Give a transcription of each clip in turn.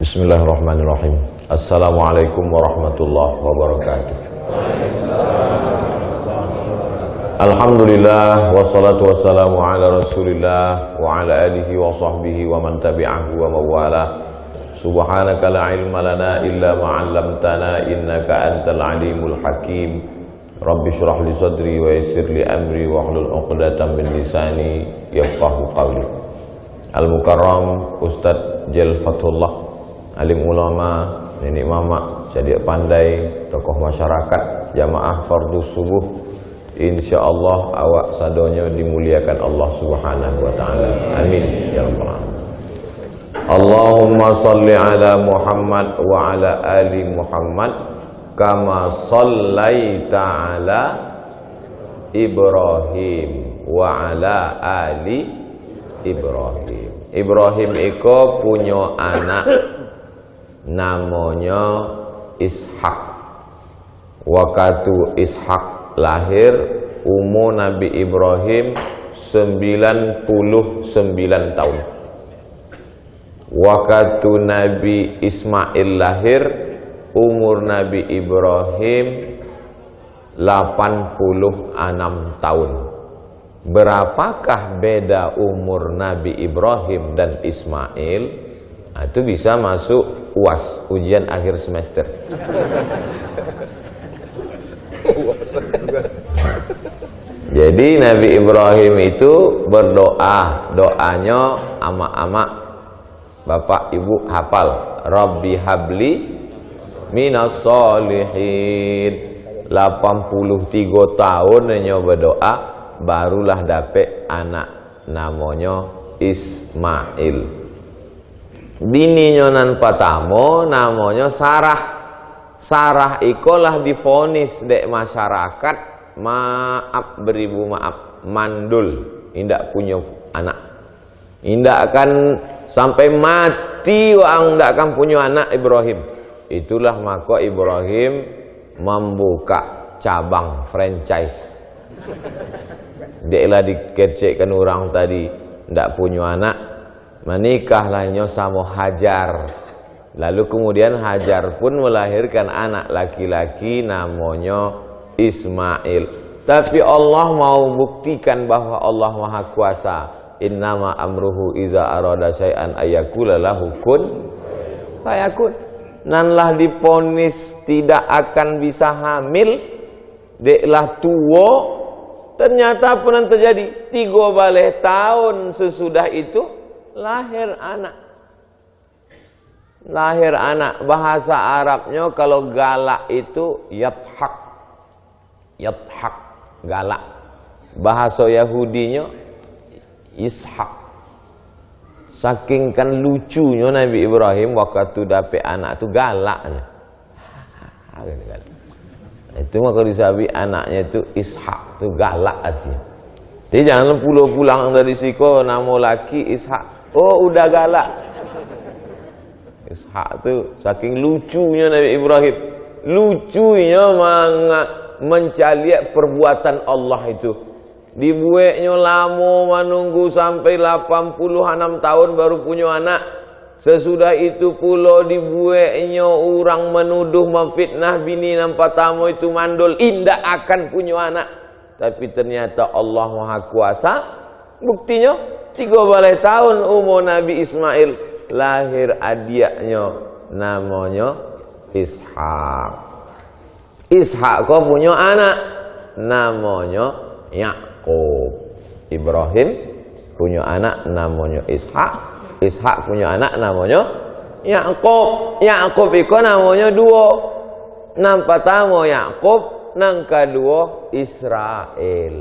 Bismillahirrahmanirrahim. Assalamualaikum warahmatullahi wabarakatuh. Alhamdulillah wassalatu wassalamu ala Rasulillah wa ala alihi wa sahbihi wa man tabi'ahu wa mawala. Subhanaka la ilma lana illa ma 'allamtana innaka antal alimul hakim. Rabbi shrah li sadri wa yassir li amri wa hlul 'uqdatam min lisani yafqahu qawli. Al-Mukarram Ustadz Jal Fathullah, alim ulama, nenek mama, jadi pandai, tokoh masyarakat, jamaah fardhu subuh. Insyaallah awak sadonya dimuliakan Allah Subhanahu wa taala. Amin ya rabbal alamin. Allahumma shalli ala Muhammad wa ala ali Muhammad kama shallaita ala Ibrahim wa ala ali Ibrahim. Ibrahim iko punya anak namanya Ishak. Waktu Ishak lahir, umur Nabi Ibrahim 99 tahun. Waktu Nabi Ismail lahir, umur Nabi Ibrahim 86 tahun. Berapakah beda umur Nabi Ibrahim dan Ismail? Itu bisa masuk UAS, ujian akhir semester. Jadi Nabi Ibrahim itu berdoa, doanya ama-ama bapak ibu hafal, Rabbi habli minas solihin. 83 tahun dia berdoa, barulah dapet anak namanya Ismail. Bininya nan pertama namanya Sarah. Sarah ikolah divonis dek masyarakat, maaf beribu maaf, mandul, indak punya anak. Indak akan sampai mati wang ndak akan punya anak Ibrahim. Itulah maka Ibrahim membuka cabang franchise. Deklah dikecekkan orang tadi ndak punya anak, menikahlahnya sama Hajar. Lalu kemudian Hajar pun melahirkan anak laki-laki namanya Ismail. Tapi Allah mau buktikan bahwa Allah Maha Kuasa. Innama amruhu iza arada syai'an ayyakula lahu kun fayakun. Nanlah diponis tidak akan bisa hamil, deklah tua. Ternyata apa yang terjadi? 3 tahun sesudah itu lahir anak. Lahir anak. Bahasa Arabnya kalau galak itu yathak. Yathak, galak. Bahasa Yahudinya Ishak. Saking kan lucunya Nabi Ibrahim waktu dapet anak itu galaknya. Itu maka disabi anaknya itu Ishak, itu galak aja. Jadi jangan pulang dari siko nama laki Ishak. Oh udah galak. Ishak itu saking lucunya Nabi Ibrahim. Lucunya mencaliak perbuatan Allah itu. Dibueknya lama menunggu sampai 86 tahun baru punya anak. Sesudah itu pula dibueknya orang menuduh memfitnah bini nampak tamu itu mandul, indah akan punya anak. Tapi ternyata Allah Maha Kuasa. Buktinya 3 tahun umur Nabi Ismail, lahir adiknya namanya Ishak. Ishak kok punya anak namanya Yakub. Ibrahim punya anak namanya Ishak. Ishak punya anak namanya Yakub. Yakub itu namanya 2. Nang pertama Yakub, nang kedua Israel.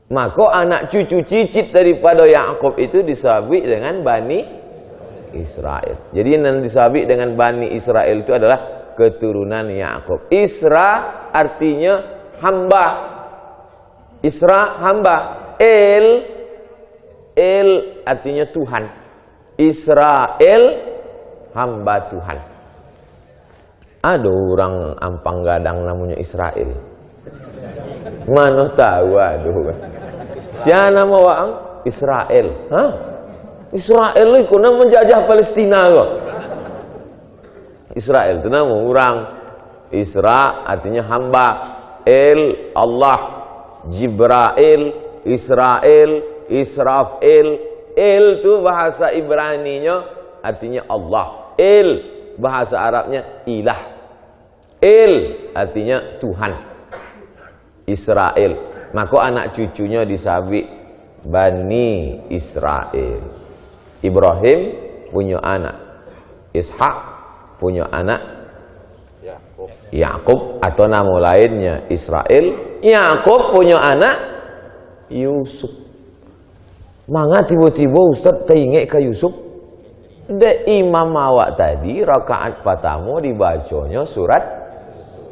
Maka anak cucu cicit daripada Yakub itu disabik dengan Bani Israel. Jadi yang disabik dengan Bani Israel itu adalah keturunan Yakub. Isra artinya hamba. Isra hamba. El artinya Tuhan. Israel hamba Tuhan. Ada orang Ampang Gadang namanya Israel. Mana tahu, aduh. Siapa nama orang? Israel. Hah? Israel itu nak menjajah Palestina kok. Israel itu nama orang. Isra artinya hamba. El Allah. Jibrail, Israel, Israfil. El itu bahasa Ibraninya artinya Allah. El bahasa Arabnya ilah. El artinya Tuhan. Israel. Maka anak cucunya disabik Bani Israel. Ibrahim punya anak Ishak, punya anak Yakub atau nama lainnya Israel. Yakub punya anak Yusuf. Mangga tiba-tiba Ustaz teringat ke Yusuf. De imam awak tadi rakaat pertama dibacanya surat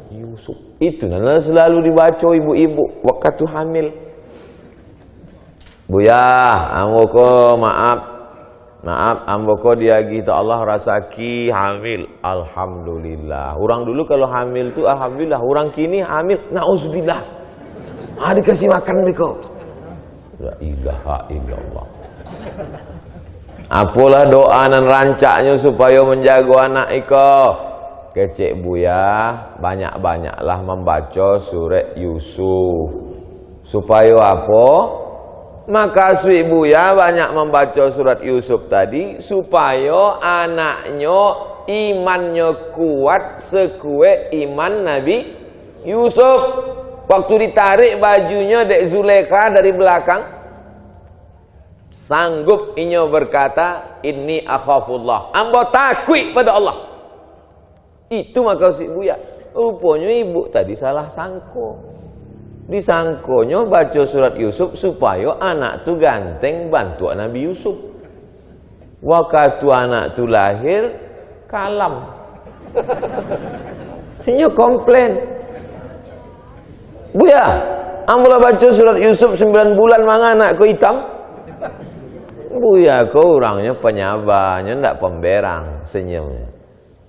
Yusuf. Itu nana selalu dibaca ibu-ibu waktu hamil. Buya, amoko maaf. Maaf, amboko dia gitu Allah rasaki hamil. Alhamdulillah. Orang dulu kalau hamil tuh alhamdulillah. Orang kini hamil, nauzubillah. Dikasih makan mereka. La ilaha illallah. Apalah doa dan rancaknya supaya menjaga anak iko. Kecek buya, banyak-banyaklah membaca surat Yusuf. Supaya apa? Maka sui buya banyak membaca surat Yusuf tadi supaya anaknya imannya kuat sekue iman Nabi Yusuf. Waktu ditarik bajunya dek Zulekha dari belakang, sanggup inyo berkata, inni akhafullah. Ambo takut pada Allah. Itu maka sui buya. Rupanya ibu tadi salah sangko. Disangkonyo baca surat Yusuf supaya anak tu ganteng bantu Nabi Yusuf. Waktu anak tu lahir kalam. Inyo komplain. Buya, ambola baca surat Yusuf 9 bulan manga anakku hitam. Buya, kau orangnya penyabarnya ndak pemberang senyumnya.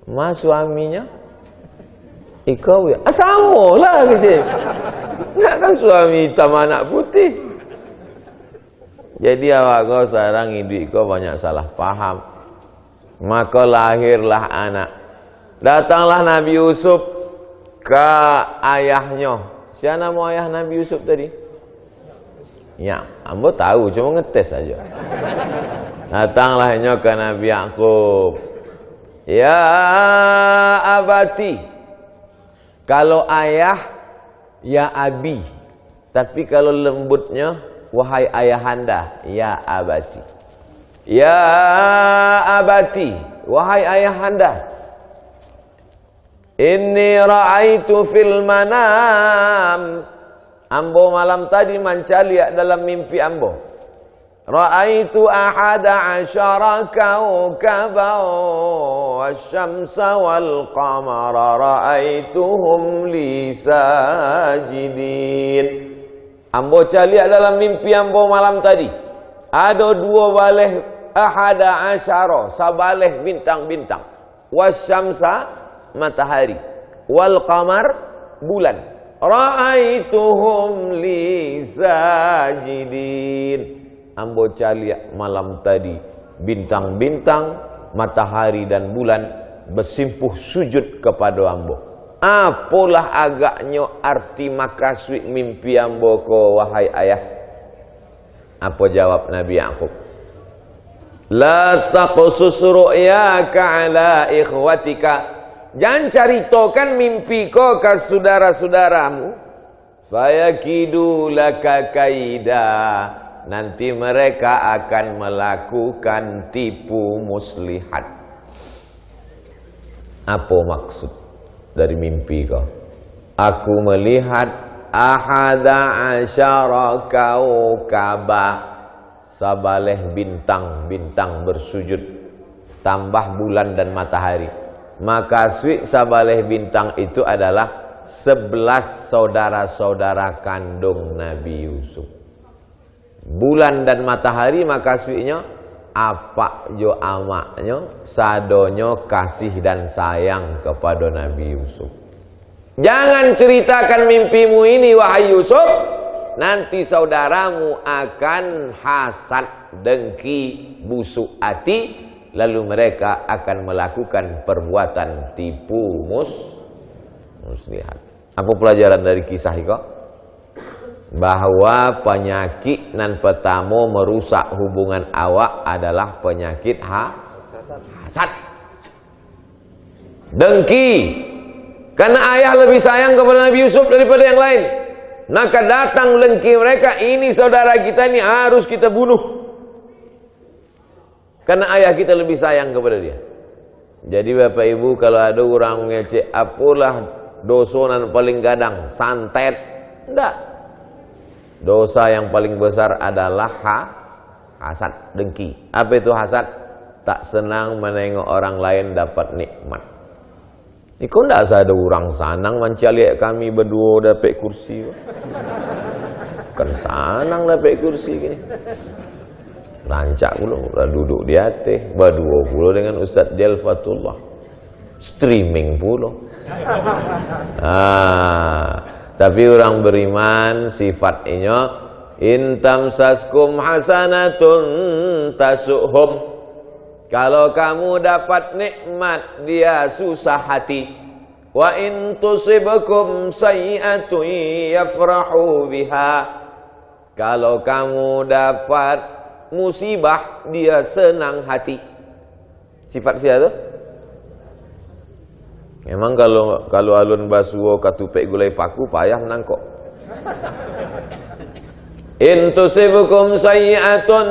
Mas suaminya ikau ya, sama lah kisah. Nggak kan suami hitam anak putih. Jadi awak kau sekarang hidup kau banyak salah paham. Maka lahirlah anak. Datanglah Nabi Yusuf ke ayahnya. Siapa nama ayah Nabi Yusuf tadi? Ya, ambo tahu, cuma ngetes aja. Datanglahnya ke Nabi Yakub. Ya abati. Kalau ayah, ya abi. Tapi kalau lembutnya, wahai ayahanda, ya abati. Ya abati, wahai ayahanda. Inni ra'aitu fil manam. Ambo malam tadi mencaliak dalam mimpi ambo. Ra'aitu ahada asyara kawkaban wasyamsa wal qamara ra'aituhum li sajidin. Ambo caliak dalam mimpi ambo malam tadi. Ada 2 baleh ahada asyara, sabaleh bintang-bintang. Wasyamsa matahari, wal qamar bulan. Ra'aituhum li sajidin. Ambo caliak malam tadi bintang-bintang, matahari dan bulan bersimpuh sujud kepada ambo. Apalah agaknya arti makasih mimpi ambo ko wahai ayah? Apa jawab Nabi Yakub? La taqsus ru'yaka ala ikhwatika. Jangan ceritakan mimpi ko ke saudara-saudaramu. Fayakidu laka kaida. Nanti mereka akan melakukan tipu muslihat. Apa maksud dari mimpi kau? Aku melihat ahada asyara kaukaba, sabaleh bintang-bintang bersujud, tambah bulan dan matahari. Maka sabaleh bintang itu adalah 11 saudara-saudara kandung Nabi Yusuf. Bulan dan matahari makasihnya apa jo amaknya, sadonyo kasih dan sayang kepada Nabi Yusuf. Jangan ceritakan mimpimu ini wahai Yusuf, nanti saudaramu akan hasad, dengki, busuk hati lalu mereka akan melakukan perbuatan tipu muslihat. Apa pelajaran dari kisah itu? Bahwa penyakit nan pertama merusak hubungan awak adalah penyakit hasad, dengki. Karena ayah lebih sayang kepada Nabi Yusuf daripada yang lain, maka datang dengki mereka, ini saudara kita, ini harus kita bunuh karena ayah kita lebih sayang kepada dia. Jadi Bapak Ibu, kalau ada orang ngecek apalah dosonan paling gadang, santet, enggak. Dosa yang paling besar adalah hasad, dengki. Apa itu hasad? Tak senang menengok orang lain dapat nikmat. Iku ndak ada orang sanang mencaliak kami berdua dapat kursi. Kan sanang dapat kursi gini. Rancak pula duduk di atas berdua pula dengan Ustaz Jalfatullah. Streaming pula. Tapi orang beriman sifatnya in tamsaskum hasanatun tasuhum. Kalau kamu dapat nikmat, dia susah hati. Wa in tusibukum sayyi'atun yafrahu biha. Kalau kamu dapat musibah, dia senang hati. Sifat siapa tu? Memang kalau alun basuo katupek gulai paku payah nangkok. In tusibukum sayyi'atun,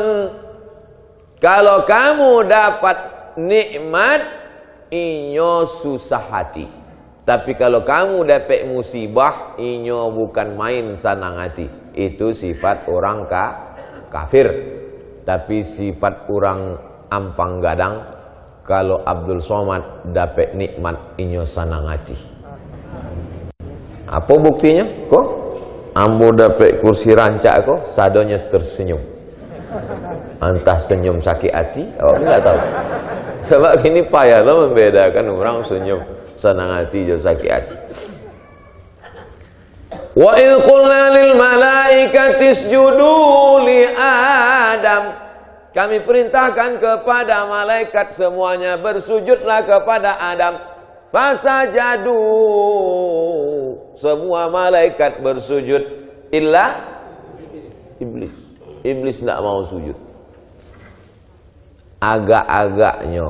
kalau kamu dapat nikmat, inyo susah hati. Tapi kalau kamu dapat musibah, inyo bukan main senang hati. Itu sifat orang kafir. Tapi sifat orang ampang gadang, kalau Abdul Somad dapat nikmat, inyo senang hati. Apa buktinya? Kok ambo dapat kursi rancak kok, sadonya tersenyum. Entah senyum sakit hati, enggak tahu. Sebab gini payah lo membedakan orang senyum senang hati dan sakit hati. Wa idh qulna lil malaikati isjudu li Adam. Kami perintahkan kepada malaikat semuanya bersujudlah kepada Adam. Fasajadu. Semua malaikat bersujud illa iblis. Iblis tidak mau sujud. Agak-agaknya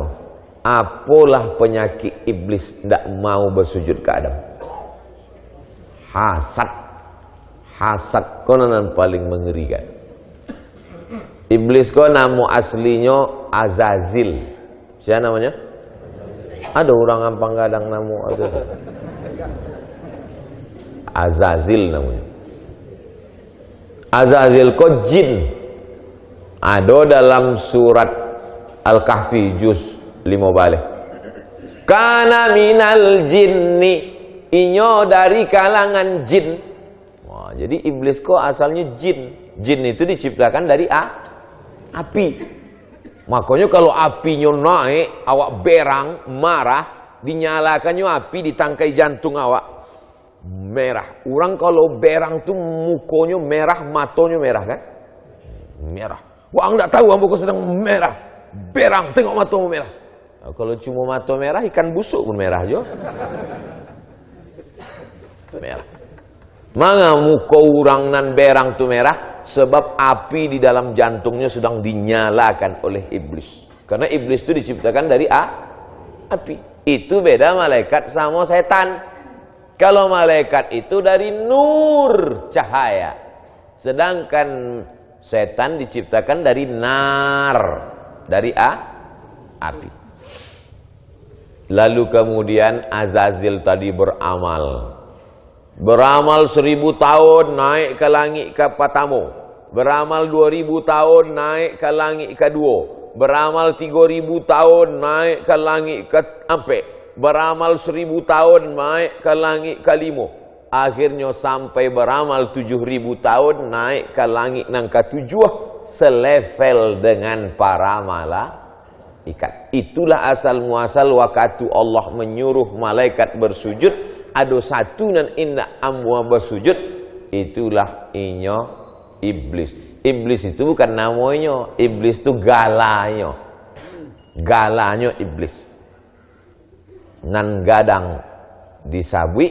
apalah penyakit iblis tidak mau bersujud ke Adam? Hasad konon paling mengerikan. Iblis kok nama aslinya Azazil. Siapa namanya? Ada orang ampang gadang nama Azazil. Azazil namanya. Azazil kok jin. Ada dalam surat Al-Kahfi juz 5 balik. Kana minal jinni, inyo dari kalangan jin. Wah, jadi iblis kok asalnya jin. Jin itu diciptakan dari api. Makanya kalau apinya naik, awak berang, marah, dinyalakannya api di tangkai jantung awak merah. Orang kalau berang tuh mukonya merah, matonya merah kan? Merah. Wah, enggak tahu ambo sedang merah. Berang, tengok matamu merah. Nah, kalau cuma mata merah, ikan busuk pun merah juga. Merah. Mana muka orang nan berang tu merah? Sebab api di dalam jantungnya sedang dinyalakan oleh iblis. Karena iblis itu diciptakan dari api. Itu beda malaikat sama setan. Kalau malaikat itu dari nur, cahaya. Sedangkan setan diciptakan dari nar, dari api. Lalu kemudian Azazil tadi beramal 1000 tahun naik ke langit ke pertama, beramal 2000 tahun naik ke langit kedua, beramal 3000 tahun naik ke langit keempat, beramal 1000 tahun naik ke langit kelima, akhirnya sampai beramal 7000 tahun naik ke langit yang ketujuh, selevel dengan para malaikat. Itulah asal muasal waktu Allah menyuruh malaikat bersujud. Ada satu dan inna amwa bersujud, itulah inyo iblis. Iblis itu bukan namanya, iblis itu galanya. Galanya iblis. Nan gadang disabui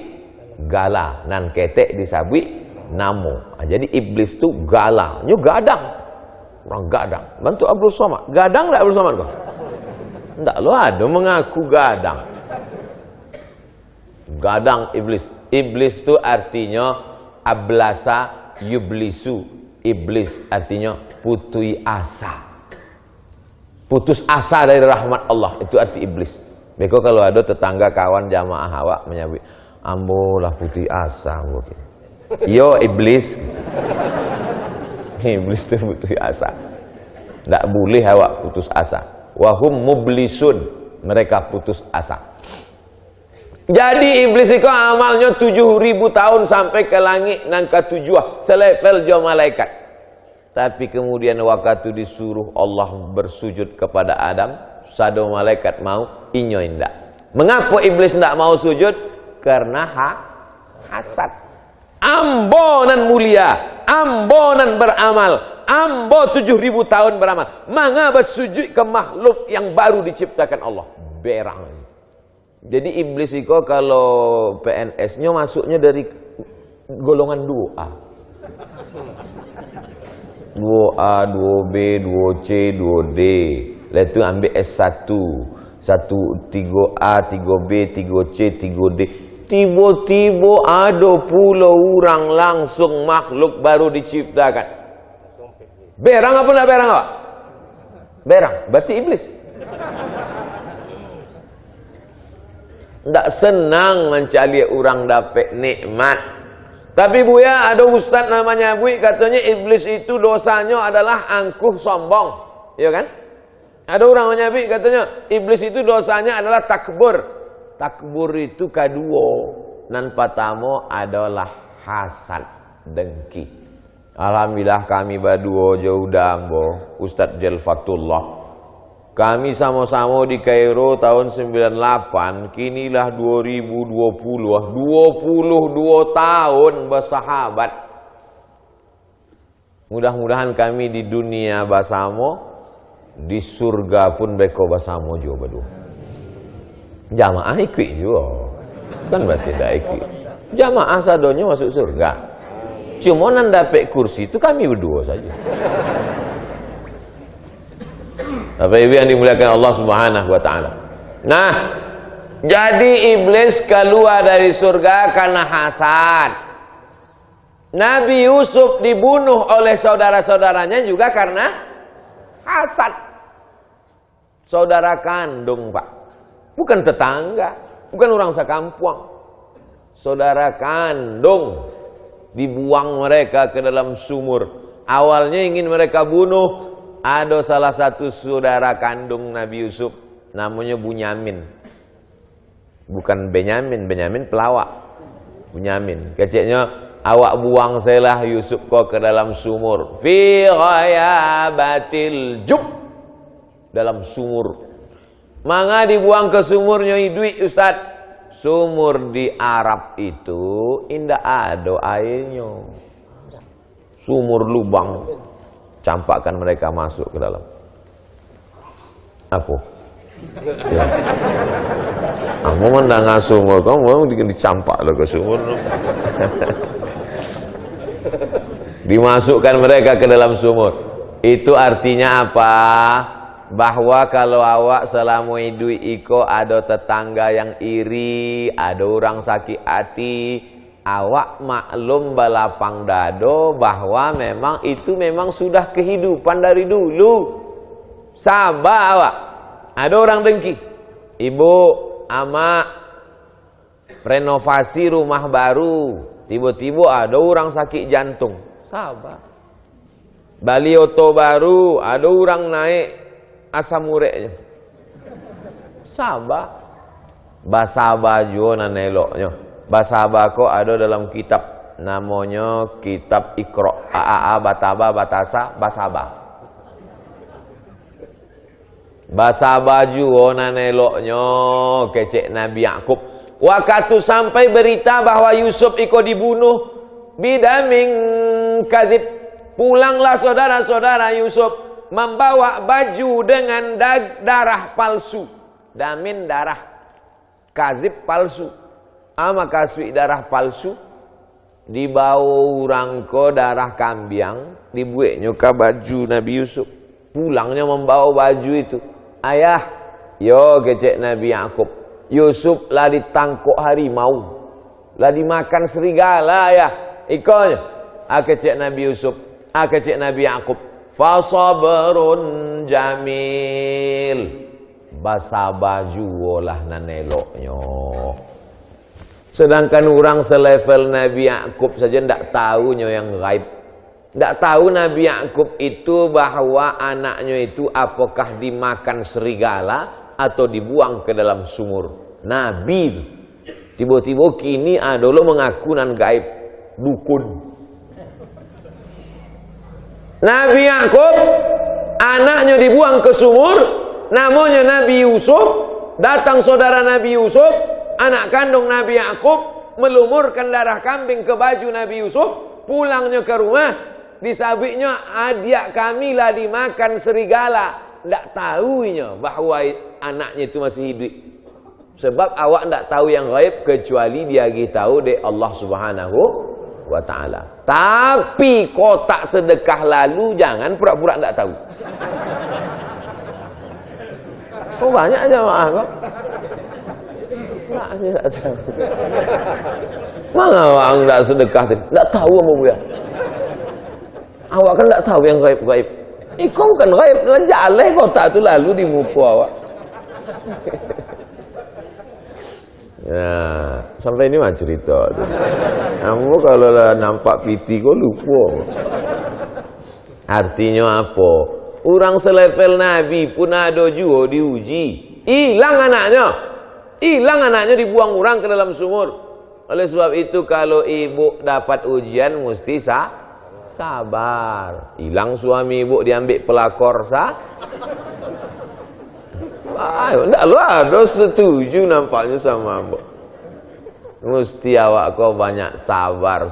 gala, nan ketek disabui namo. Jadi iblis itu gala, nyo gadang. Orang gadang. Bantu Abdul Somad. Gadang enggak Abdul Somad kok? Enggak, lo ada mengaku gadang. Gadang iblis. Iblis itu artinya ablasa yublisu. Iblis artinya putui asa. Putus asa dari rahmat Allah. Itu arti iblis. Beko kalau ada tetangga kawan jamaah awak menyebut, ambo lah putih asa. Yo iblis. Iblis itu putih asa. Tidak boleh awak putus asa. Wahum mublisun. Mereka putus asa. Jadi iblis itu amalnya 7.000 tahun sampai ke langit dan ke tujuh. Selevel jo malaikat. Tapi kemudian waktu disuruh Allah bersujud kepada Adam. Sado malaikat mau, inyo indak. Mengapa iblis tidak mau sujud? Karena hasad. Ambonan mulia, ambonan beramal, ambo 7.000 tahun beramal. Manga bersujud ke makhluk yang baru diciptakan Allah. Berang. Jadi iblis itu kalau PNS-nya masuknya dari golongan 2A. 2A, 2B, 2C, 2D. Lalu itu ambil S1. 3A, 3B, 3C, 3D. Tiba-tiba ada pula orang langsung makhluk baru diciptakan. Berang apa enggak berang apa? Berang, berarti iblis. Tak senang mencari orang dapat nikmat. Tapi Buya ada ustaz namanya Bui katanya iblis itu dosanya adalah angkuh sombong. Ya kan? Ada orang namanya Bui katanya iblis itu dosanya adalah takbur. Takbur itu kedua. Nan pertama adalah hasad, dengki. Alhamdulillah kami berdua jauh dambo Ustaz Jalfatullah. Kami sama-sama di Kairo tahun 98, kinilah 2020, 22 tahun bersahabat. Mudah-mudahan kami di dunia bersama, di surga pun beko bersama juga berdua. Jamaah ikut juga, kan berarti tidak ikut. Jamaah sadonya masuk surga. Cuma nan dapat kursi itu kami berdua saja. Bapak Ibu yang dimuliakan Allah Subhanahu wa taala. Nah, jadi iblis keluar dari surga karena hasad. Nabi Yusuf dibunuh oleh saudara-saudaranya juga karena hasad. Saudara kandung, Pak. Bukan tetangga, bukan orang sekampung. Saudara kandung dibuang mereka ke dalam sumur. Awalnya ingin mereka bunuh. Ada salah satu saudara kandung Nabi Yusuf, namanya Bunyamin. Bukan Benyamin, Benyamin pelawak. Bunyamin. Keciknya, awak buang selah Yusuf kau ke dalam sumur. Fi ghayabatil jub. Dalam sumur. Manga dibuang ke sumurnya duit Ustaz. Sumur di Arab itu indah ada airnya. Sumur lubang. Campakkan mereka masuk ke dalam. Apa? Ya. Kamu mendengar sumur, kamu dicampak loh ke sumur. Dimasukkan mereka ke dalam sumur. Itu artinya apa? Bahwa kalau awak selama hidup iko ada tetangga yang iri, ada orang sakit hati, awak maklum balapang dado bahwa memang itu memang sudah kehidupan dari dulu. Sabar awak. Ada orang dengki. Ibu, ama renovasi rumah baru. Tiba-tiba ada orang sakit jantung. Sabar. Balioto baru, ada orang naik asam ureknya. Sabar. Basaba juga naneloknya. Bahasa Bako ada dalam kitab namanya kitab Iqra, Aa Bataba Batasa Basaba. Bahasa baju naneloknya kecek Nabi Yakub. Waktu sampai berita bahwa Yusuf iko dibunuh bidaming kadzib. Pulanglah saudara-saudara Yusuf membawa baju dengan darah palsu. Damin darah kazib palsu. Ama kasui darah palsu. Dibawa orang ko darah kambiang. Dibuatnya ke baju Nabi Yusuf. Pulangnya membawa baju itu. Ayah, yo kecek Nabi Yakub. Yusuf lah ditangkuk harimau. Lah dimakan serigala ya. Ikonya. Kecek Nabi Yusuf. Kecek Nabi Yakub. Fasabrun jamil. Basa baju olah naneloknya. Sedangkan orang selevel Nabi Yakub saja tidak tahunya yang gaib. Tidak tahu Nabi Yakub itu bahwa anaknya itu apakah dimakan serigala atau dibuang ke dalam sumur. Nabi itu. Tiba-tiba kini ada lo mengaku nan gaib. Dukun. Nabi Yakub anaknya dibuang ke sumur. Namanya Nabi Yusuf. Datang saudara Nabi Yusuf, anak kandung Nabi Yakub, melumurkan darah kambing ke baju Nabi Yusuf. Pulangnya ke rumah, disabiknya adik kami lah dimakan serigala. Tidak tahunya bahwa anaknya itu masih hidup. Sebab awak tidak tahu yang gaib kecuali dia tahu dari Allah Subhanahu wa ta'ala. Tapi kotak sedekah lalu jangan pura-pura tidak tahu. Oh banyak jamaah kok. Pura-pura tidak tahu. Mana orang tidak sedekah tadi? Tidak tahu apa buya. Awak kan tidak tahu yang gaib-gaib. Kau bukan gaib, jaleh kotak itu lalu di muka awak. Ya, sampai ini mah cerita. Kamu kalau nampak piti kau lupa. Artinya apa? Orang selevel Nabi pun ada juga diuji. Hilang anaknya dibuang orang ke dalam sumur. Oleh sebab itu kalau ibu dapat ujian mesti sabar. Hilang suami ibu diambil pelakor tidak lu ada setuju nampaknya sama ibu. Mesti awak kau banyak sabar.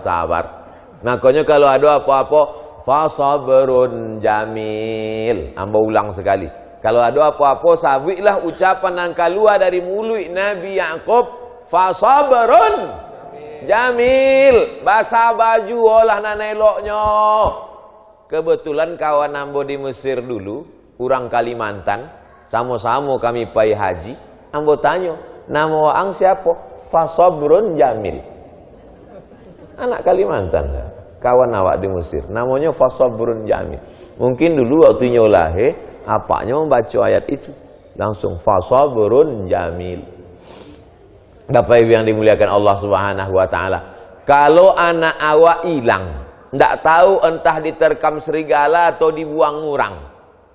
Makanya kalau ada apa-apa, fasabrun jamil. Amba ulang sekali. Kalau ada apa-apa, sabiklah ucapan yang keluar dari mulut Nabi Yakub, fasabrun jamil. Basa baju olah naneloknya. Kebetulan kawan ambo di Mesir dulu, orang Kalimantan, sama-sama kami pai haji. Ambo tanya, nama waang siapa? Fasabrun jamil. Anak Kalimantan lah. Kawan awak di Mesir, namanya Fasabrun jamil. Mungkin dulu waktu nyolahe, apanya membaca ayat itu. Langsung Fasabrun jamil. Bapak Ibu yang dimuliakan Allah Subhanahu wa ta'ala. Kalau anak awak hilang, tidak tahu entah diterkam serigala atau dibuang orang.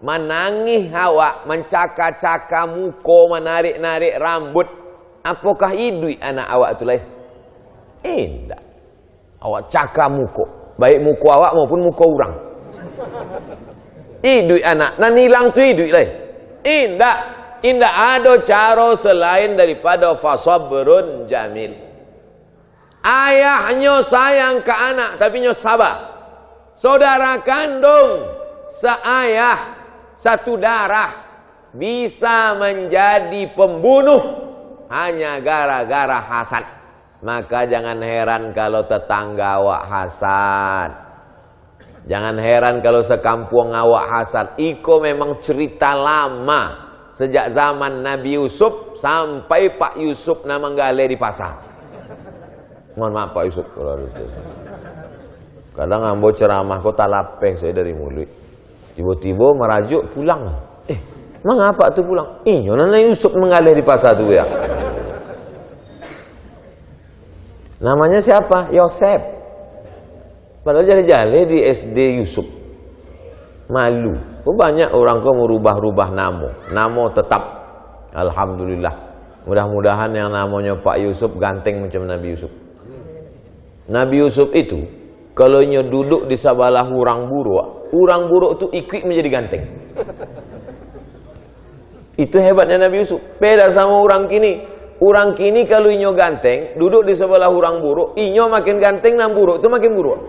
Menangis awak, mencaka-caka muka, menarik-narik rambut. Apakah hidup anak awak itu lain? Tidak. Awak caka muka. Baik muka awak maupun muka orang. Hidup anak. Nan hilang tu hidup lain. Tidak. Tidak ada cara selain daripada fasabrun jamil. Ayahnya sayang ke anak, tapi nya sabar. Saudara kandung, seayah, satu darah, bisa menjadi pembunuh hanya gara-gara hasad. Maka jangan heran kalau tetangga awak hasad. Jangan heran kalau sekampung awak hasad. Iko memang cerita lama. Sejak zaman Nabi Yusuf sampai Pak Yusuf nama menggale di pasar. Mohon maaf Pak Yusuf kalau itu. Kadang ambo ceramah kok talapeh saya dari mulut. Tiba-tiba merajuk pulang. Mengapa tu pulang? Nabi Yusuf mengalir di pasar tu ya. Namanya siapa? Yosef. Padahal jari-jari di SD Yusuf. Malu. Banyak orang kau merubah-rubah nama tetap. Alhamdulillah. Mudah-mudahan yang namanya Pak Yusuf ganteng macam Nabi Yusuf. Nabi Yusuf itu kalau nya duduk di sebelah orang buruk itu ikut menjadi ganteng. Itu hebatnya Nabi Yusuf. Beda sama orang kini. Orang kini kalau inyo ganteng, duduk di sebelah orang buruk, inyo makin ganteng dan buruk itu makin buruk.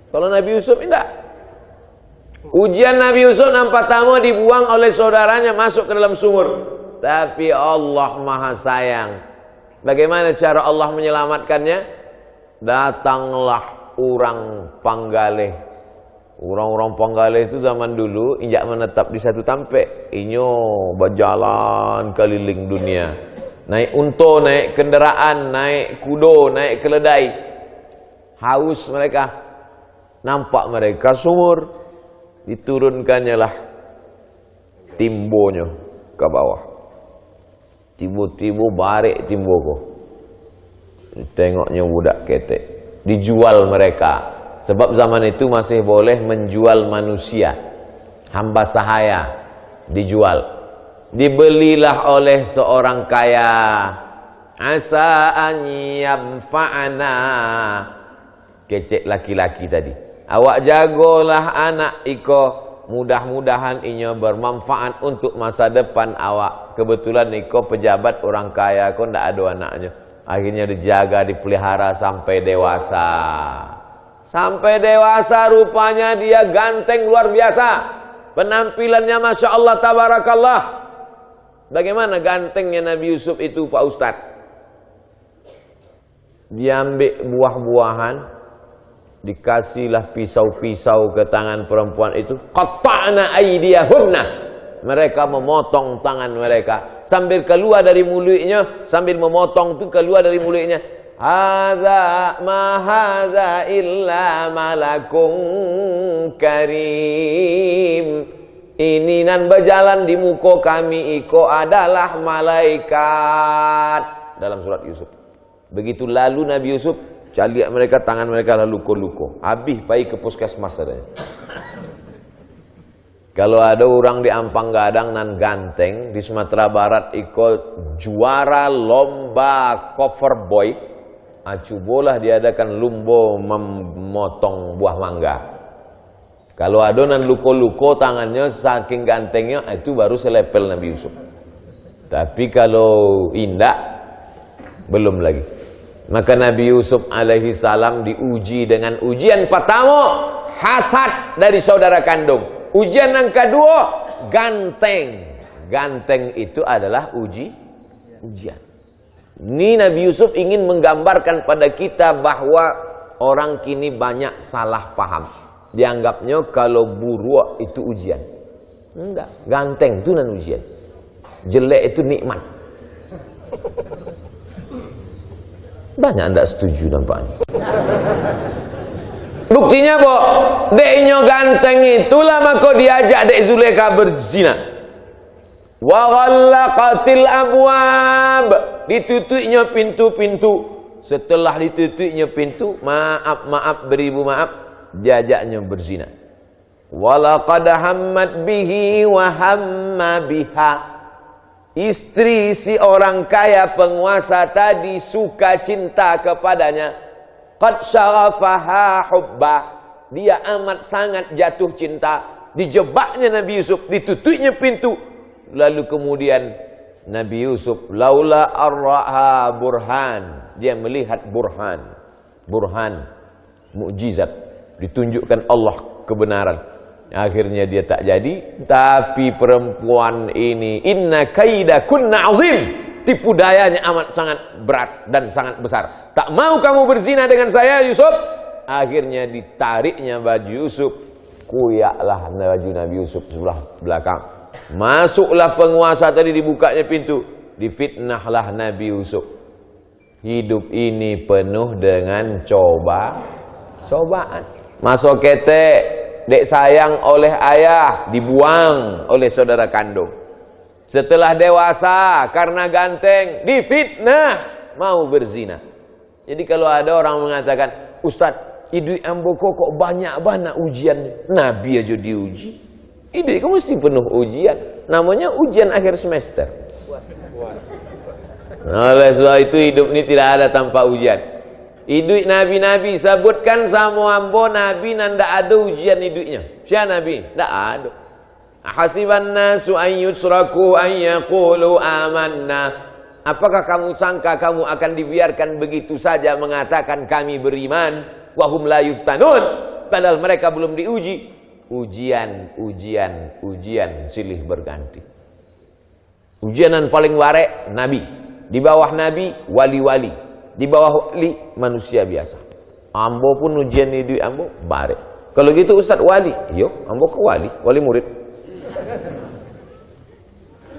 Kalau Nabi Yusuf tidak. Ujian Nabi Yusuf nampak pertama dibuang oleh saudaranya masuk ke dalam sumur. Tapi Allah Maha Sayang. Bagaimana cara Allah menyelamatkannya? Datanglah orang Panggalih. Orang-orang Panggalih itu zaman dulu injak menetap di satu tampek, inyo berjalan keliling dunia. Naik unta, naik kenderaan, naik kudo, naik keledai. Haus mereka. Nampak mereka sumur. Diturunkannya lah timbonya ke bawah. Tiba-tiba barik timbo ko. Tengoknya budak ketek. Dijual mereka. Sebab zaman itu masih boleh menjual manusia. Hamba sahaya. Dijual. Dibelilah oleh seorang kaya. Asa an yamfa'ana. Kecek laki-laki tadi. Awak jagolah anak iko, mudah-mudahan inya bermanfaat untuk masa depan awak. Kebetulan iko pejabat orang kaya, kok ndak ada anaknya. Akhirnya dijaga, dipelihara sampai dewasa. Sampai dewasa rupanya dia ganteng luar biasa. Penampilannya Masya Allah tabarakallah. Bagaimana gantengnya Nabi Yusuf itu Pak Ustadz? Dia ambil buah-buahan, dikasihlah pisau-pisau ke tangan perempuan itu. Qata'na aydiyahunna. Mereka memotong tangan mereka. Sambil keluar dari mulutnya, sambil memotong itu keluar dari mulutnya. Hadza ma hadza illa malakun karim. Ini nan berjalan di muka kami iko adalah malaikat. Dalam surat Yusuf. Begitu lalu Nabi Yusuf, caliak mereka, tangan mereka lalu luko-luko. Habis pergi ke puskesmas katanya. Kalau ada orang di Ampang Gadang nan ganteng, di Sumatera Barat ikut juara lomba cover boy, acubolah diadakan lumba memotong buah mangga. Kalau ada nan luko-luko tangannya saking gantengnya, itu baru selepel Nabi Yusuf. Tapi kalau indah, belum lagi. Maka Nabi Yusuf alaihi salam diuji dengan ujian pertama, hasad dari saudara kandung. Ujian yang kedua, ganteng. Ganteng itu adalah ujian. Ini Nabi Yusuf ingin menggambarkan pada kita bahwa orang kini banyak salah paham. Dianggapnya kalau buruk itu ujian. Enggak, ganteng itu nan ujian. Jelek itu nikmat. Banyak anda setuju nampaknya. Buktinya boh, deknya ganteng itulah maka diajak dek Zulekha berzina. Wa ghallaqatil abwab, ditutupnya pintu-pintu. Setelah ditutupnya pintu, maaf beribu maaf, diajaknya berzina. Walaqad hammat bihi wa hamma biha. Istri si orang kaya penguasa tadi suka cinta kepadanya. Qad syarafaha hubba. Dia amat sangat jatuh cinta. Dijebaknya Nabi Yusuf, ditutupnya pintu. Lalu kemudian Nabi Yusuf laula arraha burhan. Dia melihat burhan. Burhan, mukjizat. Ditunjukkan Allah kebenaran. Akhirnya dia tak jadi. Tapi perempuan ini, inna kaidakunna azim. Tipu dayanya amat sangat berat dan sangat besar. Tak mau kamu berzina dengan saya Yusuf. Akhirnya ditariknya baju Yusuf. Kuyaklah baju Nabi Yusuf sebelah belakang. Masuklah penguasa tadi, dibukanya pintu. Difitnahlah Nabi Yusuf. Hidup ini penuh dengan cobaan. Masuk ketek, dek sayang oleh ayah, dibuang oleh saudara kandung. Setelah dewasa, karena ganteng, difitnah, mau berzina. Jadi kalau ada orang mengatakan, Ustaz, hidup amboko kok banyak ujian. Nabi aja diuji. Hidup kamu mesti penuh ujian. Namanya ujian akhir semester. Oleh sebab itu hidup ini tidak ada tanpa ujian. Hidup nabi-nabi, sebutkan sama ambo nabi nanda ada ujian hidupnya. Siapa nabi? Tak ada. Hasiban nasu an yusraku an yaqulu amanna. Apakah kamu sangka kamu akan dibiarkan begitu saja mengatakan kami beriman, wahum la yuftanun, padahal mereka belum diuji. ujian silih berganti. Ujianan paling warek Nabi, di bawah Nabi wali-wali, di bawah wali manusia biasa. Ambo pun ujian di ambo barek. Kalau gitu Ustadz wali, yo ambo ke wali murid.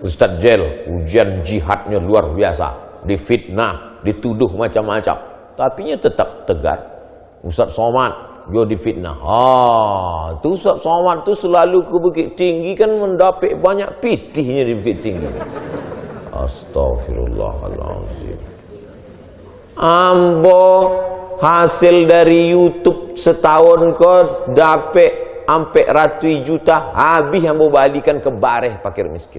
Ustadz Jel, ujian jihadnya luar biasa, difitnah, dituduh macam-macam, tapinya tetap tegar. Ustadz Somad, yo difitnah. Tu Ustadz Somad tu selalu ke Bukit Tinggi kan mendapat banyak pitihnya di Bukit Tinggi. Astagfirullahaladzim. Ambo hasil dari YouTube setahun kau dapat sampai ratus juta, habis ambo balikan ke bareh fakir miskin.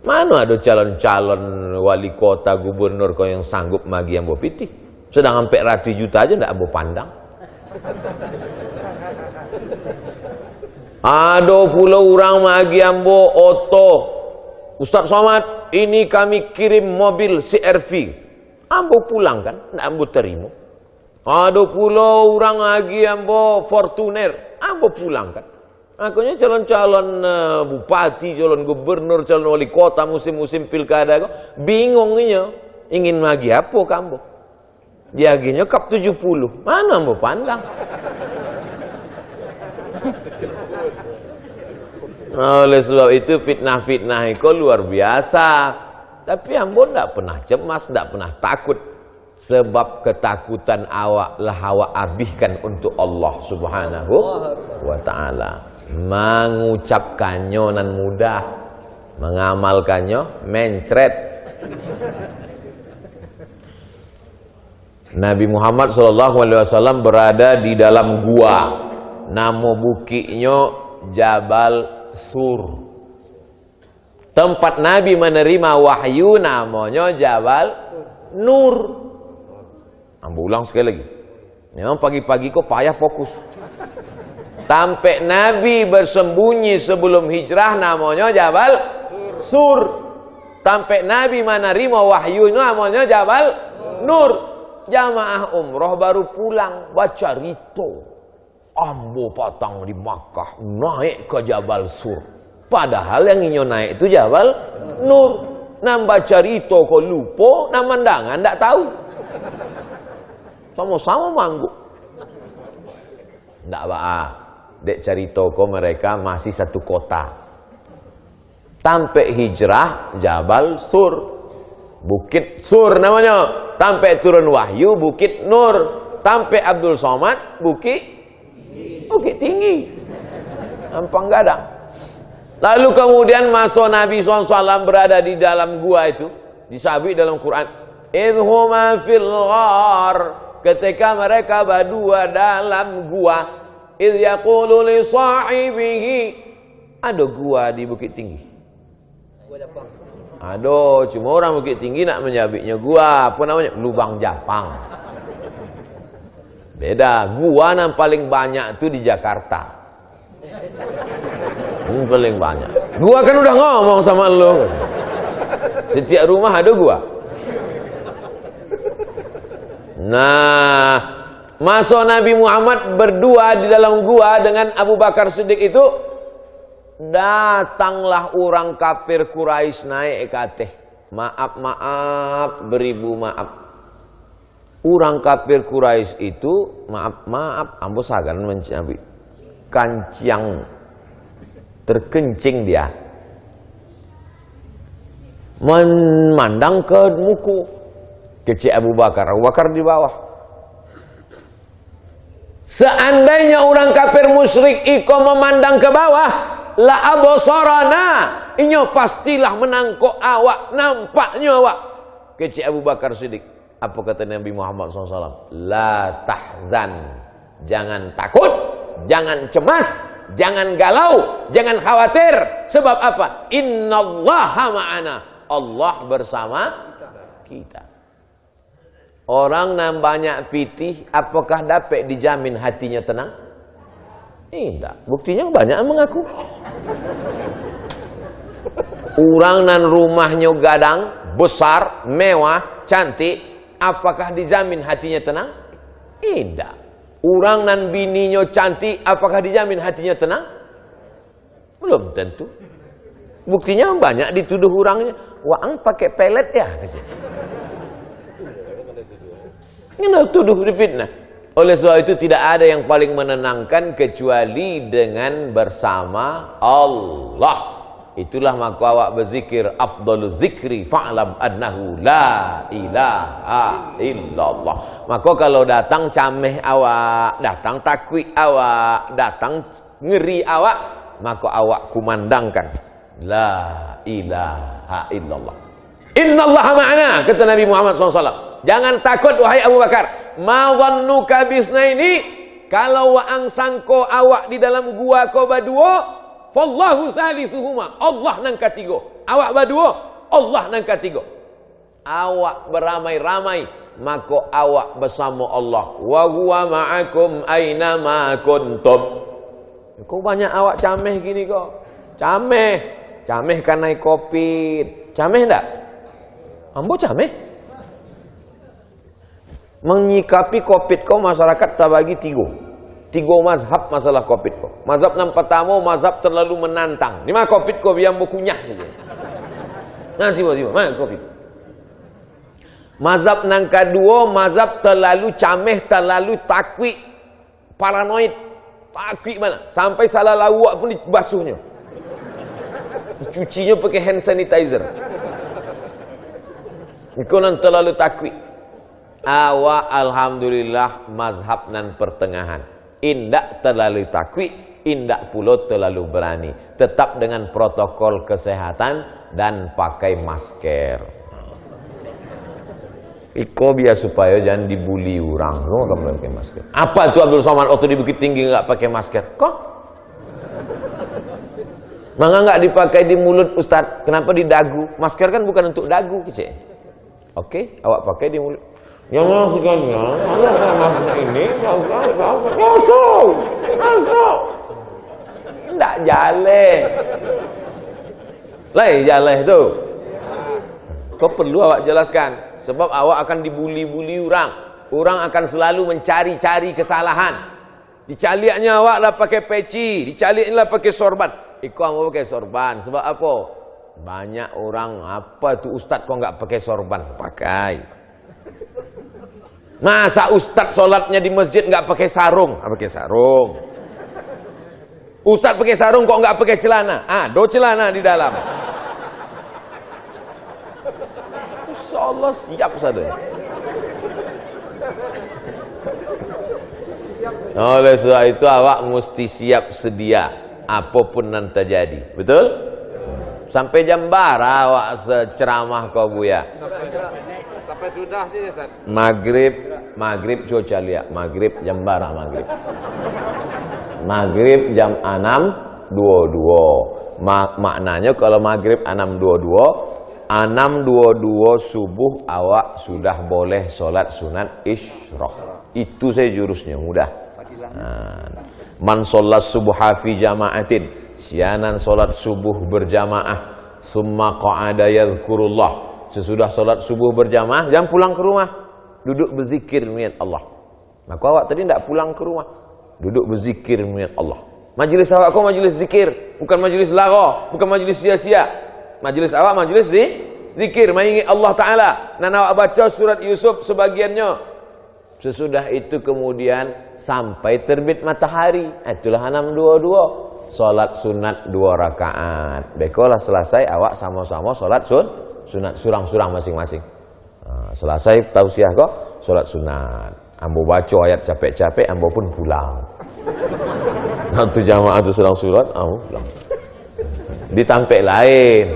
Mana ada calon-calon wali kota, gubernur kau yang sanggup magi ambo pitih? Sedang sampai ratus juta aja ndak ambo pandang. Ada pula orang magi ambo oto. Ustadz Somad, ini kami kirim mobil CRV. Ambo pulang kan, ndak ambo terima. Ada pula orang lagi ambo Fortuner, ambo pulang kan. Akhirnya calon-calon bupati, calon gubernur, calon wali kota musim-musim pilkada bingungnya ingin lagi apa kambo. Dia akhirnya kap 70. Mana ambo pandang? Oleh sebab itu fitnah-fitnah itu luar biasa. Tapi ambo tidak pernah cemas, tidak pernah takut. Sebab ketakutan awak lah awak habiskan untuk Allah Subhanahu wa ta'ala. Mengucapkannya nan mudah, mengamalkannya mencret. Nabi Muhammad SAW berada di dalam gua. Nama bukitnya Jabal Sur. Tempat Nabi menerima wahyu namanya Jabal Nur. Ambo ulang sekali lagi. Memang pagi-pagi kok payah fokus. Sampai Nabi bersembunyi sebelum hijrah namanya Jabal Sur. Sampai Nabi menerima wahyu namanya Jabal Nur. Jamaah umroh baru pulang baca rito. Ambo patang di Makkah naik ke Jabal Sur. Padahal yang ingin naik itu Jabal Nur. Nambah cerita kok lupa, namandangan tak tahu. Sama-sama mangguk. Ndak apa. Dek cerita kok mereka masih satu kota. Sampai hijrah Jabal Sur. Bukit Sur namanya. Sampai turun wahyu Bukit Nur. Sampai Abdul Somad Bukit Tinggi. Ampang gadang. Lalu kemudian masuk Nabi SAW berada di dalam gua itu. Disabit dalam Quran. Idhuma fil ghar. Ketika mereka berdua dalam gua. Idh yaqulu li sahibihi. Ada gua di Bukit Tinggi. Gua Japang. Aduh, cuma orang Bukit Tinggi nak menyabitnya gua. Apa namanya? Lubang Japang. Beda. Gua yang paling banyak itu di Jakarta. Paling banyak. Gua kan udah ngomong sama lo. Setiap rumah ada gua. Nah, masuk Nabi Muhammad berdua di dalam gua dengan Abu Bakar Siddiq itu, datanglah orang kafir Quraisy naik kateh. Maaf, beribu maaf. Orang kafir Quraisy itu, maaf, ambo sagan mencabi kancing terkencing dia. Memandang ke muku. Kecil Abu Bakar di bawah. Seandainya orang kafir musyrik iko memandang ke bawah, la abosarana, inyo pastilah menangkok awak, nampaknya awak. Kecil Abu Bakar Siddiq. Apa kata Nabi Muhammad SAW? La tahzan, jangan takut, jangan cemas, jangan galau, jangan khawatir. Sebab apa? Innallaha ma'ana. Allah bersama kita. Orang yang banyak pitih, apakah dapat dijamin hatinya tenang? Tidak. Buktinya banyak yang mengaku. Orang nan rumahnya gadang, besar, mewah, cantik, apakah dijamin hatinya tenang? Tidak. Orang nan bininya cantik, apakah dijamin hatinya tenang? Belum tentu. Buktinya banyak dituduh orangnya. Waang pakai pelet ya. Ini tuduh difitnah. Oleh sebab itu tidak ada yang paling menenangkan kecuali dengan bersama Allah. Itulah maka awak berzikir afdalu zikri fa'lam annahu la ilaha illallah. Maka kalau datang cameh awak, datang takwik awak, datang ngeri awak, maka awak kumandangkan la ilaha illallah. Innallaha ma'ana, kata Nabi Muhammad SAW. Jangan takut wahai Abu Bakar. Ma dhannuka bisnaini, kalau waang sangko awak di dalam gua kau berdua, fallahu salisuhuma, Allah nang katigo. Awak berdua, Allah nang katigo. Awak beramai-ramai, maka awak bersama Allah. Wa huwa ma'akum aina ma kuntum. Kau banyak awak cameh gini kok. Cameh karena Covid. Cameh enggak? Ambo cameh. Menyikapi Covid kau masyarakat tak bagi tiga mazhab masalah Covid kau. Mazhab yang pertama, mazhab terlalu menantang. Ni mah Covid kau biar kunyah gitu. Nah, tiba-tiba, mana Covid? Mazhab yang kedua, mazhab terlalu cameh, terlalu takwik, paranoid. Takwik mana? Sampai salah lawak pun dibasuhnya. Dicucinya pakai hand sanitizer. Kau nan terlalu takwik. Awak alhamdulillah mazhab nan pertengahan. Indak terlalu takwik, indak pula terlalu berani. Tetap dengan protokol kesehatan dan pakai masker. Iko biar supaya jangan dibuli orang. Lo enggak pakai masker. Apa tu Abdul Somad waktu di Bukit Tinggi enggak pakai masker? Kok? Mangga enggak dipakai di mulut Ustaz? Kenapa di dagu? Masker kan bukan untuk dagu, kecil. Oke, awak pakai di mulut. Yang segalanya, ada maksudnya ini, masuk. Tidak jalan. Jalan tu. Kau perlu awak jelaskan. Sebab awak akan dibuli-buli orang. Orang akan selalu mencari-cari kesalahan. Dicaliaknya awak lah pakai peci. Dicaliaknya lah pakai sorban. Kau mau pakai sorban. Sebab apa? Banyak orang, apa tu Ustaz kau enggak pakai sorban? Pakai. Masa Ustaz solatnya di masjid enggak pakai sarung? Pakai sarung. Ustaz pakai sarung kok enggak pakai celana? Do celana di dalam. Insyaallah siap saja. Oleh sebab itu awak mesti siap sedia apapun yang terjadi. Betul? Sampai jam bara awak seceramah kau buya. Sampai sudah sih Ustaz. Maghrib cuaca lihat. Maghrib jam bara maghrib. Maghrib jam 6.22. Maknanya kalau maghrib 6.22, 6.22 subuh awak sudah boleh solat sunat isyraq. Itu saya jurusnya mudah. Man sholat subuha fi jama'atin, sianan solat subuh berjamaah, summa qa'ada yadhkurullah, sesudah solat subuh berjamaah jangan pulang ke rumah, duduk berzikir mengingat Allah. Maka awak tadi tidak pulang ke rumah, duduk berzikir mengingat Allah. Majlis awak kau majlis zikir, bukan majlis lara, bukan majlis sia-sia. Majlis awak majlis zikir, mengingat Allah Ta'ala. Dan awak baca surat Yusuf sebagiannya. Sesudah itu kemudian sampai terbit matahari. Itulah 6.22. Solat sunat 2 rakaat. Bekolah selesai awak sama-sama solat sunat surang-surang masing-masing. Selesai tausiah kok solat sunat. Ambo baca ayat capek-capek, ambo pun pulang. Nanti jamaah tu sedang surat, ambo pulang. Ditampek lain.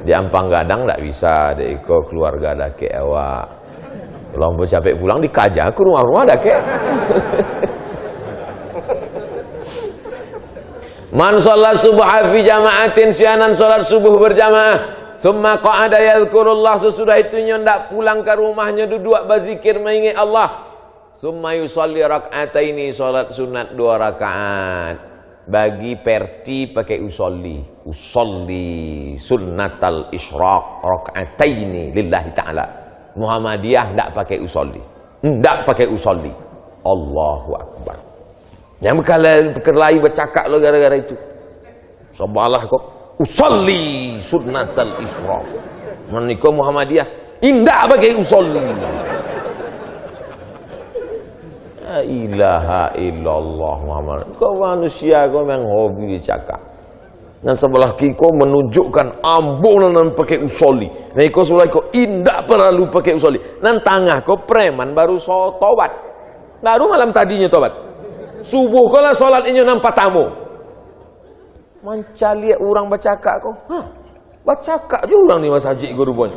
Di Ampang Gadang tak bisa, dia ikut keluarga dake awak. Kalau ambo capek pulang dikajak ke rumah-rumah dake. Man sholat subuh fi jama'atin, sianan sholat subuh berjamaah, summa qa'ada yadhkurullah, sesudah itu ndak pulang ke rumahnya, duduk berzikir mengingat Allah. Summa yusalli rak'ataini, sholat sunat 2 rakaat. Bagi perti pakai usolli sunnatal isyraq rak'ataini lillahi ta'ala. Muhammadiyah ndak pakai usolli, Allahu Akbar. Yang berkelahi bercakap lo gara-gara itu. Sabalah kok usolli sunnatal isra. Menikah Muhammadiyah indah pakai usolli. La ilaha illallah Muhammad. Kau manusia kau memang hobi cakap. Dan sebelah kiko menunjukkan ambunan pakai usolli. Nah kau sulai kau indah perlu pakai usolli. Dan tangah kau preman baru tobat. Baru malam tadinya tobat. Subuh kau lah solat ini nampak tamu. Manca lihat orang bercakap kau. Bercakap je orang ni mas haji kau rupanya.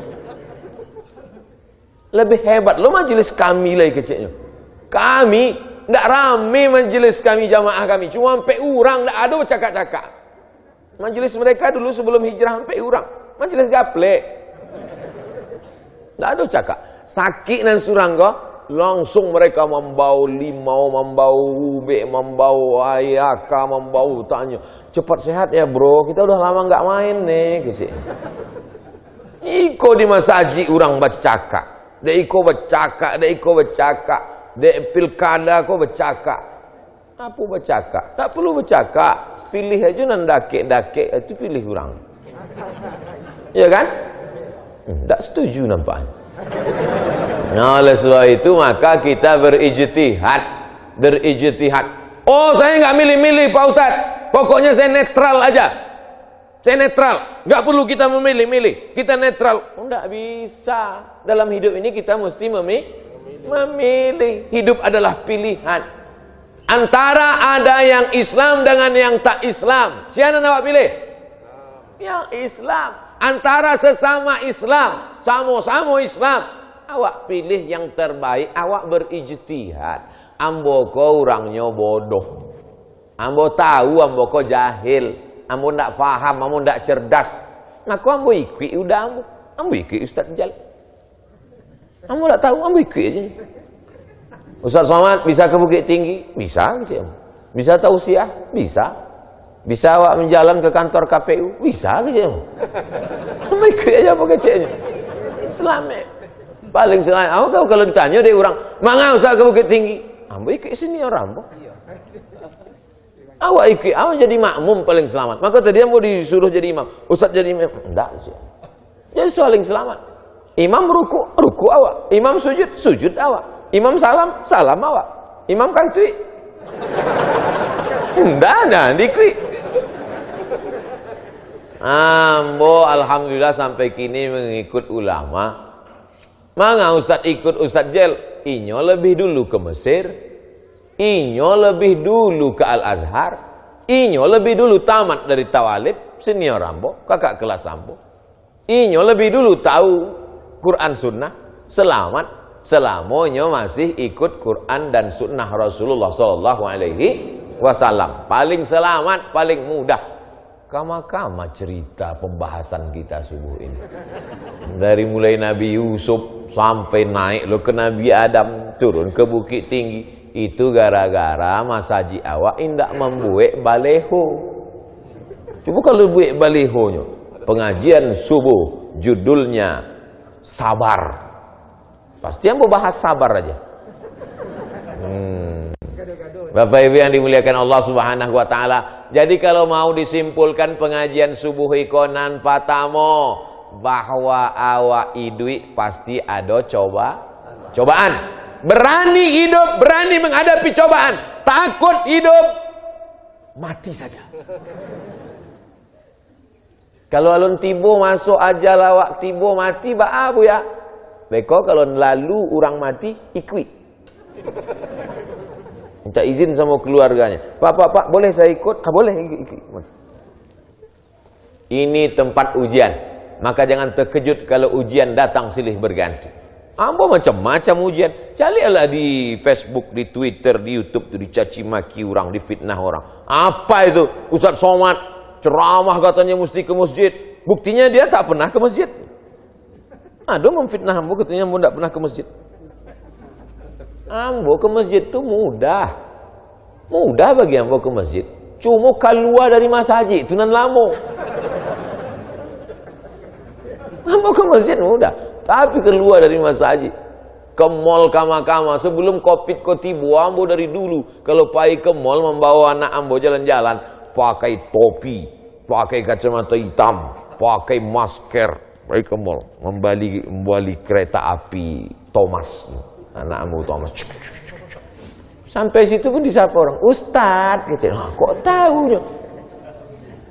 Lebih hebat lo majlis kami lagi kecilnya. Kami tak rame majlis kami, jamaah kami. Cuma sampai orang tak ada bercakap-cakap. Majlis mereka dulu sebelum hijrah sampai orang. Majlis gaplek. Tak ada cakap. Sakit dan surang kau. Langsung mereka membau limau, membau ubek, membau ayaka, membau tanya. Cepat sehat ya bro, kita udah lama nggak main nih. Iko di masjid orang bercakap. Dek iko bercakap, dek iko bercakap. Dek pilkada kau bercakap. Apa bercakap? Tak perlu bercakap. Pilih aja nan dakek-dakek itu pilih orang. Ya kan? Tak setuju nampaknya. Nah, oleh sebab itu maka kita berijtihad. Oh, saya nggak milih-milih Pak Ustadz. Pokoknya saya netral aja. Saya netral. Nggak perlu kita memilih-milih. Kita netral. Oh, nggak bisa. Dalam hidup ini kita mesti memilih. Hidup adalah pilihan. Antara ada yang Islam dengan yang tak Islam. Siapa yang awak pilih? Yang Islam. Antara sesama Islam, sama-sama Islam, awak pilih yang terbaik, awak berijtihad. Ambo ko orangnya bodoh. Ambo tahu, ambo ko jahil. Ambo ndak faham, ambo ndak cerdas. Maka ambo ikut udah ambo ikut Ustaz Jal. Ambo ndak tahu, ambo ikut aja. Ustaz Somad bisa ke Bukit Tinggi? Bisa sih. Bisa tausiah? Bisa. Bisa awak menjalan ke kantor KPU? Bisa ke sih? Ambo ikut aja apa kecilnya. Selamat. Paling selamat. Awak kalau ditanya dia orang, "Mangga Ustaz ke Bukit Tinggi?" Ambo ikut sini orang, Ambo. Awak ikut, awak jadi makmum paling selamat. Maka tadi ambo disuruh jadi imam. Ustaz jadi imam. Enggak sih. Jadi paling selamat. Imam ruku awak. Imam sujud awak. Imam salam awak. Imam kantui. Enggak dikui. Ambo alhamdulillah sampai kini mengikut ulama. Mangga Ustaz ikut Ustaz Jel. Inyo lebih dulu ke Mesir. Inyo lebih dulu ke Al-Azhar. Inyo lebih dulu tamat dari Tawalib. Senior Ambo, kakak kelas Ambo. Inyo lebih dulu tahu Quran Sunnah. Selamat selamanya masih ikut Quran dan Sunnah Rasulullah SAW. Paling selamat, paling mudah. Kama-kama cerita pembahasan kita subuh ini. Dari mulai Nabi Yusuf sampai naik lo ke Nabi Adam, turun ke Bukit Tinggi. Itu gara-gara Mas Haji awak indak membuat baleho. Coba kalau buat balehonya. Pengajian subuh judulnya sabar. Pasti yang bahas sabar aja. Bapak Ibu yang dimuliakan Allah Subhanahu wa taala. Jadi kalau mau disimpulkan pengajian subuh ikonan patamo bahwa awak idui pasti ada cobaan. Berani hidup, berani menghadapi cobaan. Takut hidup, mati saja. Kalau alun tibo masuk aja lawak tibo mati ba abu ya. Beko kalau lalu orang mati ikut. Minta izin sama keluarganya. Pak, boleh saya ikut? Boleh ikut. Ini tempat ujian. Maka jangan terkejut kalau ujian datang silih berganti. Ambo macam-macam ujian. Carilah di Facebook, di Twitter, di YouTube, dicaci maki orang, difitnah orang. Apa itu? Ustaz Somad ceramah katanya mesti ke masjid. Buktinya dia tak pernah ke masjid. Ada memfitnah ambo katanya ambo tak pernah ke masjid. Ambo ke masjid itu mudah. Mudah bagi ambo ke masjid. Cuma keluar dari masjid itu nan lamo. Ambo ke masjid mudah. Tapi keluar dari masjid. Ke mall kama-kama. Sebelum Covid tiba, ambo dari dulu. Kalau pergi ke mall membawa anak ambo jalan-jalan. Pakai topi. pakai kacamata hitam, pakai masker, baik ke mall, membeli kereta api Thomas, anakmu Thomas. Sampai situ pun disapa orang, Ustadz, gitu. Kok tahu?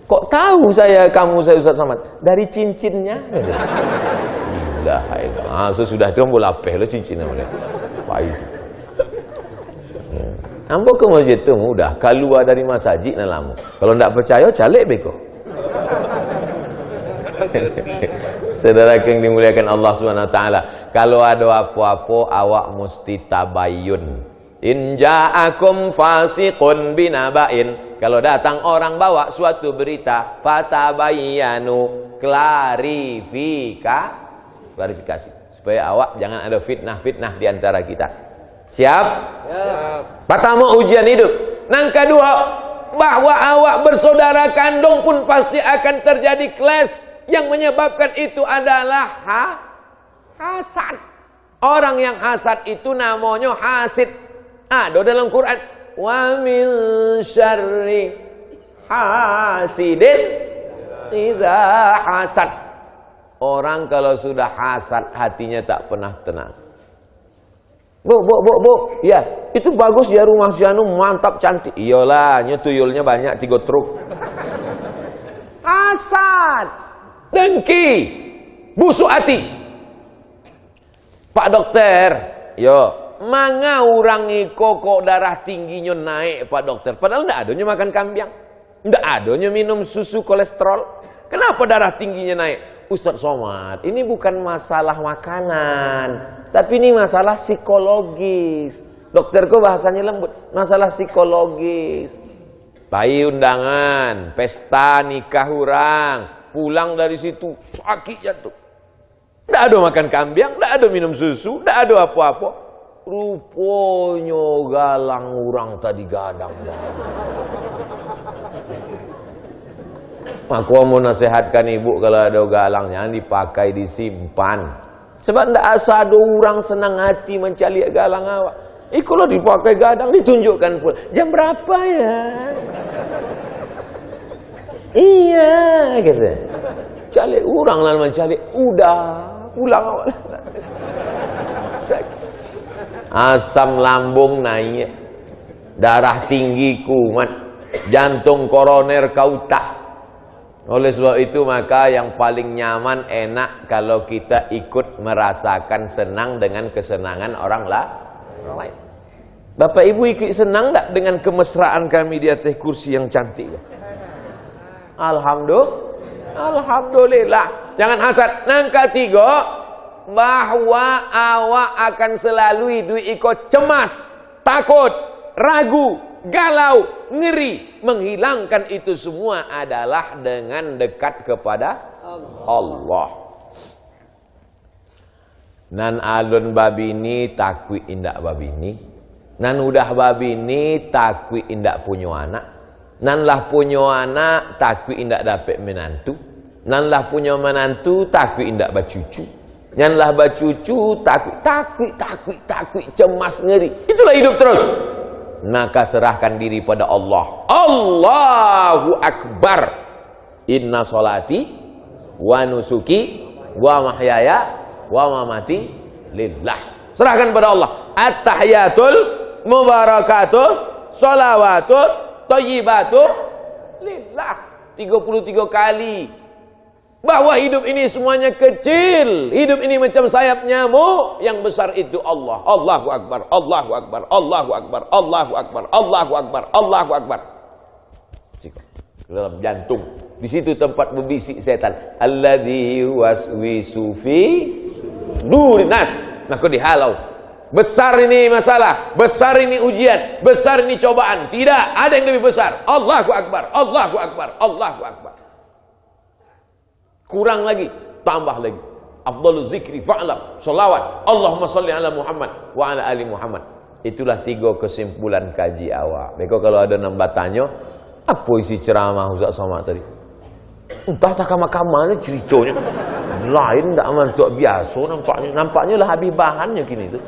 Kok tahu kamu saya Ustadz Somad? Dari cincinnya. Gila, sudah itu bola peh lo cincinnya boleh. Faiz. Ambo ke masjid tu mudah, keluar dari masjid nalamu. Kalau ndak percaya, calik beko. Saudara yang dimuliakan Allah Subhanahu wa taala, kalau ada apa-apa awak mesti tabayyun. In ja'akum fasiqun binaba'in, kalau datang orang bawa suatu berita, fatabayyanu, klarifikasi supaya awak jangan ada fitnah-fitnah di antara kita. Siap? Siap. Pertama ujian hidup. Nang kedua, bahwa awak bersaudara kandung pun pasti akan terjadi clash. Yang menyebabkan itu adalah hasad. Orang yang hasad itu namanya hasid. Ada dalam Quran, wa min syarri hasidin idza hasad. Orang kalau sudah hasad hatinya tak pernah tenang. Bu, ya, itu bagus ya rumah si anu, mantap cantik. Iyalah, tuyulnya banyak 3 truk. Hasad, dengki, busuk hati. Pak dokter, yo. Manga orang iko kok darah tingginya naik Pak dokter. Padahal tidak adanya makan kambing, tidak adanya minum susu kolesterol. Kenapa darah tingginya naik? Ustadz Somad, ini bukan masalah makanan, tapi ini masalah psikologis. Dokterku bahasanya lembut, masalah psikologis. Bayi undangan, pesta nikah orang, pulang dari situ sakit jantung. Tidak ada makan kambing, tidak ada minum susu, tidak ada apa-apa. Rupanya galang orang tadi gadang. Aku mau nasihatkan ibu kalau ada galang jangan dipakai, disimpan. Sebab ndak asa ada orang senang hati mencari galang awak. Kalau dipakai gadang ditunjukkan pula. Jam berapa ya? Iya, gitu. Cari orang lah mencari. Udah pulang awak. Sakit. Asam lambung naik, darah tinggi kumat, jantung koroner kautak. Oleh sebab itu maka yang paling nyaman, enak kalau kita ikut merasakan senang dengan kesenangan orang lain. Bapak ibu ikut senang tak dengan kemesraan kami di atas kursi yang cantik? Alhamdulillah. Jangan hasad. Nang ketiga, bahwa awak akan selalu hidup ikut cemas, takut, ragu, galau, ngeri. Menghilangkan itu semua adalah dengan dekat kepada Allah. Nan alun babini takwi indak babini, nan udah babini takwi indak punya anak, nan lah punya anak takwi indak dapat menantu, nan lah punya menantu takwi indak bacucu. Janganlah bercucu, takut, cemas, ngeri. Itulah hidup terus. Maka serahkan diri pada Allah. Allahu Akbar. Inna solati wa nusuki wa mahyaya wa mamati lillah. Serahkan pada Allah. At-tahiyatul mubarakatul sholawatut thayyibatu lillah. 33 kali. Bahwa hidup ini semuanya kecil. Hidup ini macam sayap nyamuk. Yang besar itu Allah. Allahu Akbar, Allahu Akbar, Allahu Akbar, Allahu Akbar, Allahu Akbar, Allahu Akbar. Dalam jantung. Di situ tempat berbisik setan. Alladzi waswisu fi sudurin nas. Maka dihalau. Besar ini masalah, besar ini ujian, besar ini cobaan. Tidak ada yang lebih besar. Allahu Akbar, Allahu Akbar, Allahu Akbar. Kurang lagi, tambah lagi. Afdalul zikri fa'lam, salawat. Allahumma salli ala Muhammad wa ala ali Muhammad. Itulah 3 kesimpulan kaji awak. Beko kalau ada nambah tanya, apa isi ceramah Ustaz Somad tadi? Entah tak kamar-kamarnya ceritanya. Lain tak mantuk biasa nampaknya. Nampaknya lah habis bahannya kini tu.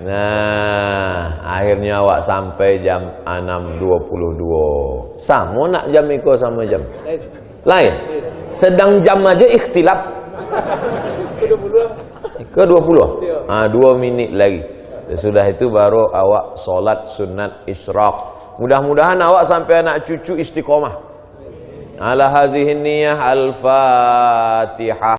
Nah, akhirnya awak sampai jam 6.22. Sama nak jam iko sama jam? Lain. Sedang jam aja ikhtilaf. Ke 20. 2 minit lagi. Sesudah itu baru awak solat sunat isyraq. Mudah-mudahan awak sampai anak cucu istiqomah. Ala hazihin niyah al-Fatihah.